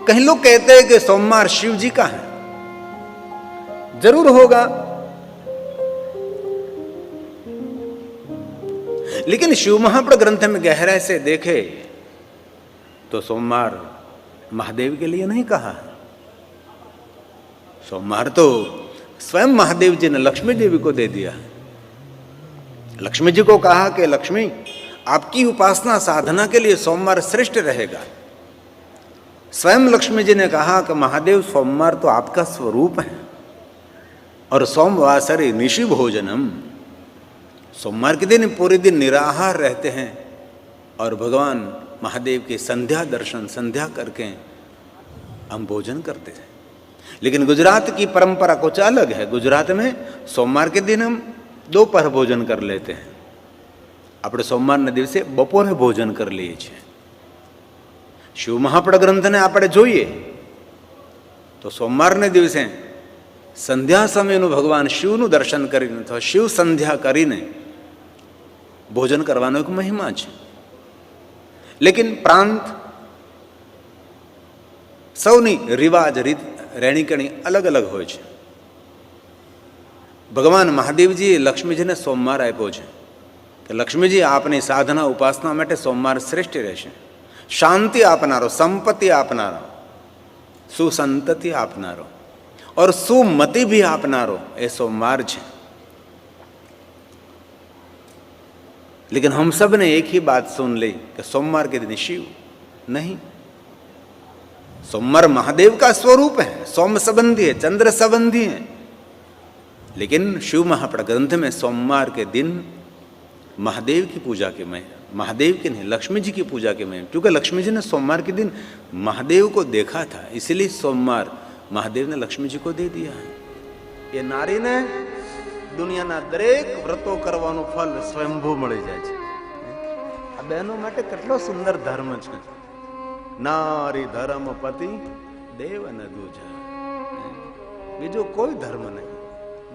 कहीं लोग कहते हैं कि सोमवार शिव जी का है, जरूर होगा, लेकिन शिव महापुराण ग्रंथ में गहराई से देखे तो सोमवार महादेव के लिए नहीं कहा। सोमवार तो स्वयं महादेव जी ने लक्ष्मी देवी को दे दिया। लक्ष्मी जी को कहा कि लक्ष्मी, आपकी उपासना साधना के लिए सोमवार श्रेष्ठ रहेगा। स्वयं लक्ष्मी जी ने कहा कि महादेव, सोमवार तो आपका स्वरूप है और सोमवासरे निशि भोजनम, सोमवार के दिन पूरे दिन निराहार रहते हैं और भगवान महादेव के संध्या दर्शन, संध्या करके हम भोजन करते हैं। लेकिन गुजरात की परंपरा कुछ अलग है। गुजरात में सोमवार के दिन हम दोपहर भोजन कर लेते हैं। આપણે સોમવારના દિવસે બપોરે ભોજન કરી લઈએ છીએ। શિવ મહાપુરાણ ગ્રંથને આપણે જોઈએ તો સોમવારને દિવસે સંધ્યા સમયનું ભગવાન શિવનું દર્શન કરીને અથવા શિવ સંધ્યા કરીને ભોજન કરવાનો એક મહિમા છે। લેકિન પ્રાંત સૌની રિવાજ રીત રહેણીકરણી અલગ અલગ હોય છે। ભગવાન મહાદેવજીએ લક્ષ્મીજીને સોમવાર આપ્યો છે કે લક્ષ્મીજી આપની સાધના ઉપાસના માટે સોમવાર શ્રેષ્ઠ રહેશે। શાંતિ આપનારો, સંપત્તિ આપનારો, સુસંતતિ આપનારો और सुमति भी આપનારો એ સોમવાર છે। लेकिन हम सब ने एक ही बात सुन ली कि सोमवार के दिन शिव नहीं। सोमवार महादेव का स्वरूप है, सोम संबंधी है, चंद्र संबंधी है। लेकिन शिव महापुराण ग्रंथ में सोमवार के दिन महादेव की पूजा के में, महादेव की नहीं लक्ष्मी जी की पूजा के में, क्योंकि लक्ष्मी जी ने सोमवार के दिन महादेव को देखा था, इसलिए सोमवार महादेव ने लक्ष्मी जी को दे दिया है। ये नारी ने દુનિયાના દરેક વ્રતો કરવાનું ફલ સ્વયંભૂ મળી જાય છે। આ બહેનો માટે કેટલો સુંદર ધર્મ છે। નારી ધર્મ પતિ દેવ ન દૂજા, બીજો કોઈ ધર્મ નહીં।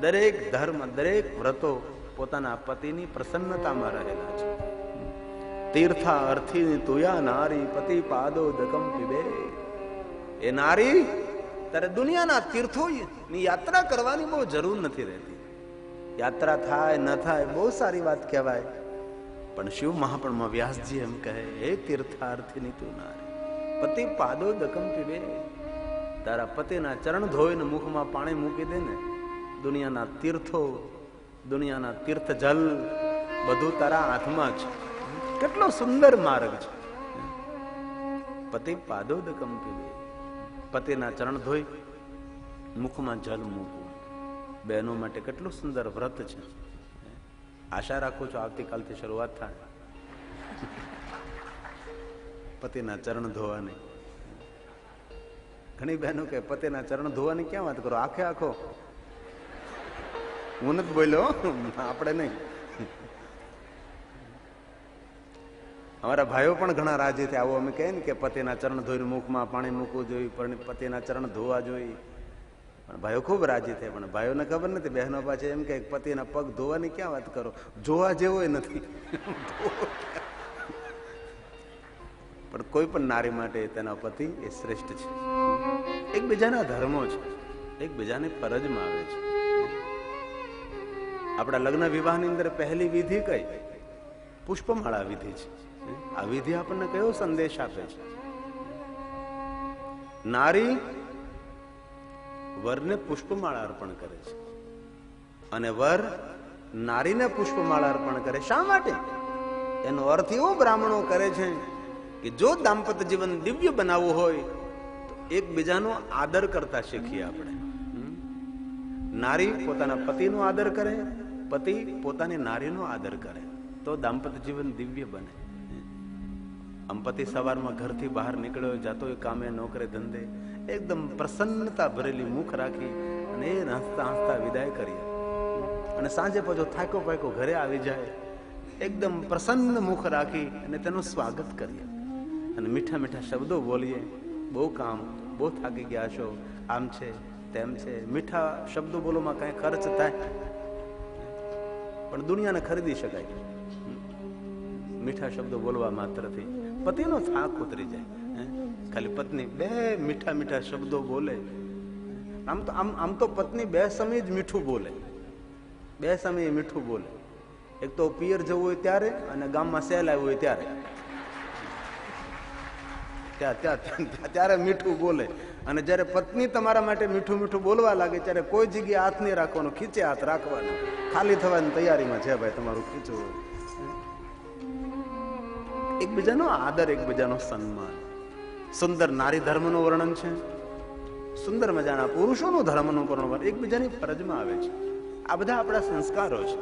દરેક ધર્મ, દરેક વ્રતો પોતાના પતિની પ્રસન્નતામાં રહેલા છે। તીર્થા અર્થી તુયા નારી પતિ પાદો દકમ પીબે। એ નારી તારે દુનિયાના તીર્થોની યાત્રા કરવાની બહુ જરૂર નથી રહેતી। યાત્રા થાય ન થાય બહુ સારી વાત કહેવાય, પણ શિવ મહાપુરાણમાં વ્યાસજી એમ કહે, હે તીર્થાર્થીની તું નારી પતિ પાદો દકમ પીબે। તારા પતિના ચરણ ધોઈને મુખમાં પાણી મૂકી દે ને, દુનિયાના તીર્થો, દુનિયાના તીર્થ જલ બધું તારા હાથમાં છે। કેટલો સુંદર માર્ગ છે। પતિ પાદો દકમ પીબે, પતિના ચરણ ધોઈ મુખમાં જલ મૂકવું બહેનો માટે કેટલું સુંદર વ્રત છે। આશા રાખું છું આવતીકાલથી શરૂઆત થાય પતિના ચરણ ધોવાની। ઘણી બહેનો કે પતિના ચરણ ધોવાની ક્યાં વાત કરો, આખે આખો હું નથી બોલ્યો, આપણે નહીં। અમારા ભાઈઓ પણ ઘણા રાજી થયા। આવું અમે કહીએ ને કે પતિના ચરણ ધોઈને મુખમાં પાણી મૂકવું જોઈએ, પણ પતિના ચરણ ધોવા જોઈએ, પણ ભાઈઓ ખૂબ રાજી થાય। પણ ભાઈઓને ખબર નથી, બહેનો પાછળ એમ કે પતિના પગ ધોવાની ક્યાં વાત કરો, જોવા જેવો નથી। પણ કોઈ પણ નારી માટે તેના પતિ એ શ્રેષ્ઠ છે। એકબીજાના ધર્મો છે, એકબીજાની ફરજમાં આવે છે। આપણા લગ્ન વિવાહની અંદર પહેલી વિધિ કઈ? પુષ્પમાળા વિધિ છે। આ વિધિ આપણને કયો સંદેશ આપે છે? નારી વરને પુષ્પમાળા અર્પણ કરે છે અને વર નારીને પુષ્પમાળા અર્પણ કરે। શા માટે? એનો અર્થ એવો બ્રાહ્મણો કરે છે કે જો દાંપત્ય જીવન દિવ્ય બનાવવું હોય તો એકબીજાનો આદર કરતા શીખીએ આપણે। નારી પોતાના પતિનો આદર કરે, પતિ પોતાની નારીનો આદર કરે, તો દાંપત્ય જીવન દિવ્ય બને। આમ પતિ સવારમાં ઘરથી બહાર નીકળ્યો, જાતો હોય કામે, નોકરે, ધંધે, એકદમ પ્રસન્નતા ભરેલી મુખ રાખી અને એ હસતા હસતા વિદાય કરીએ, અને સાંજે પાછો થાકો પાકો ઘરે આવી જાય, એકદમ પ્રસન્ન મુખ રાખી અને તેનું સ્વાગત કરીએ અને મીઠા મીઠા શબ્દો બોલીએ। બહુ કામ, બહુ થાકી ગયા છો, આમ છે તેમ છે, મીઠા શબ્દો બોલોમાં કાંઈ ખર્ચ થાય પણ દુનિયાને ખરીદી શકાય। મીઠા શબ્દો બોલવા માત્રથી પતિનો થાક ઉતરી જાય। ખાલી પત્ની બે મીઠા મીઠા શબ્દો બોલે. આમ તો પત્ની બે સમય જ મીઠું બોલે, બે સમયે મીઠું બોલે. એક તો પિયર જવું હોય ત્યારે અને ગામમાં સેલ આવ્યું હોય ત્યારે, ત્યારે મીઠું બોલે. અને જયારે પત્ની તમારા માટે મીઠું મીઠું બોલવા લાગે ત્યારે કોઈ જગ્યાએ હાથ નહીં રાખવાનો, ખીચે હાથ રાખવાનો, ખાલી થવાની તૈયારીમાં છે ભાઈ તમારું ખીચવું. એકબીજાનો આદર, એકબીજાનો સન્માન. સુંદર નારી ધર્મનું વર્ણન છે, સુંદર મજાના પુરુષોનું ધર્મનું વર્ણન એકબીજાની ફરજમાં આવે છે. આ બધા આપણા સંસ્કારો છે.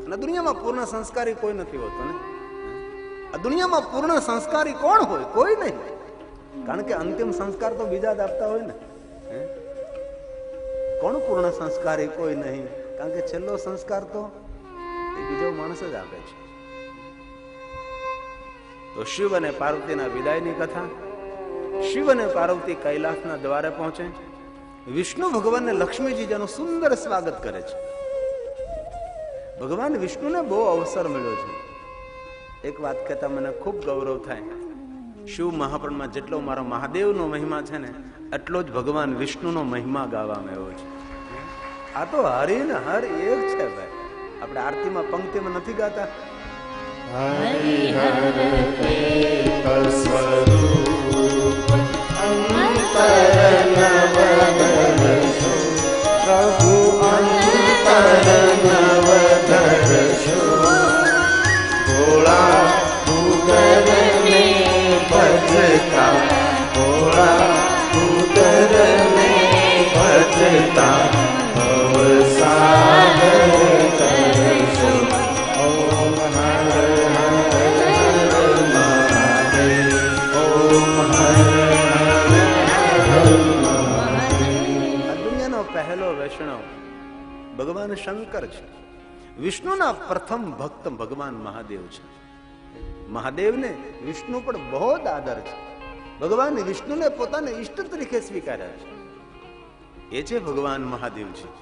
અને દુનિયામાં પૂર્ણ સંસ્કારી કોઈ નથી હોતો ને. આ દુનિયામાં પૂર્ણ સંસ્કારી કોણ હોય? કોઈ નહીં. કારણ કે અંતિમ સંસ્કાર તો બીજા જ આપતા હોય ને. કોણ પૂર્ણ સંસ્કારી? કોઈ નહીં. કારણ કે છેલ્લો સંસ્કાર તો એ બીજો માણસ જ આપે છે. તો શિવ અને પાર્વતીના વિદાયની કથા. શિવ અને પાર્વતી કૈલાસના દ્વારે પહોંચે. વિષ્ણુ ભગવાનને લક્ષ્મીજી જેનું સુંદર સ્વાગત કરે છે. ભગવાન વિષ્ણુને બહુ અવસર મળ્યો છે. એક વાત કહેતા મને ખૂબ ગૌરવ થાય. શિવ મહાપુરાણમાં જેટલો મારો મહાદેવનો મહિમા છે ને, એટલો જ ભગવાન વિષ્ણુનો મહિમા ગાવામાં આવ્યો છે. આ તો હરિ ને હર એક છે ભાઈ. આપણે આરતીમાં પંક્તિમાં નથી ગાતા, પ્રભુ અંતર નવધરશો, ભોળા ભૂતરને ભજતા, ભોળા ભૂતરને ભજતા ભવસાગર તરશો. ઓમ હર હર મહાદેવ, ઓમ હર હર મહાદેવ. આ દુનિયાનો પહેલો વૈષ્ણવ ભગવાન શંકર છે. વિષ્ણુના પ્રથમ ભક્ત ભગવાન મહાદેવ છે. મહાદેવને વિષ્ણુ પણ બહુ જ આદર છે. ભગવાન વિષ્ણુને પોતાને ઈષ્ટ તરીકે સ્વીકાર્યા છે. એ છે ભગવાન મહાદેવજી.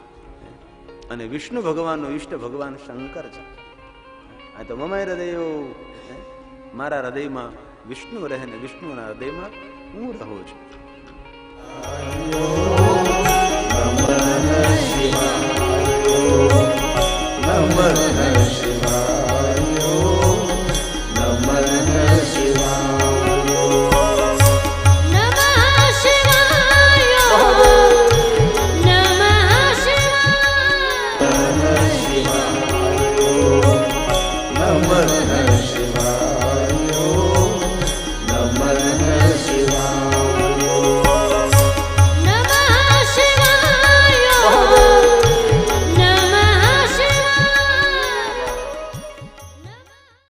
અને વિષ્ણુ ભગવાનનો ઈષ્ટ ભગવાન શંકર છે. આ તો મમાય હૃદય, મારા હૃદયમાં વિષ્ણુ રહે ને વિષ્ણુના હૃદયમાં હું રહું છું.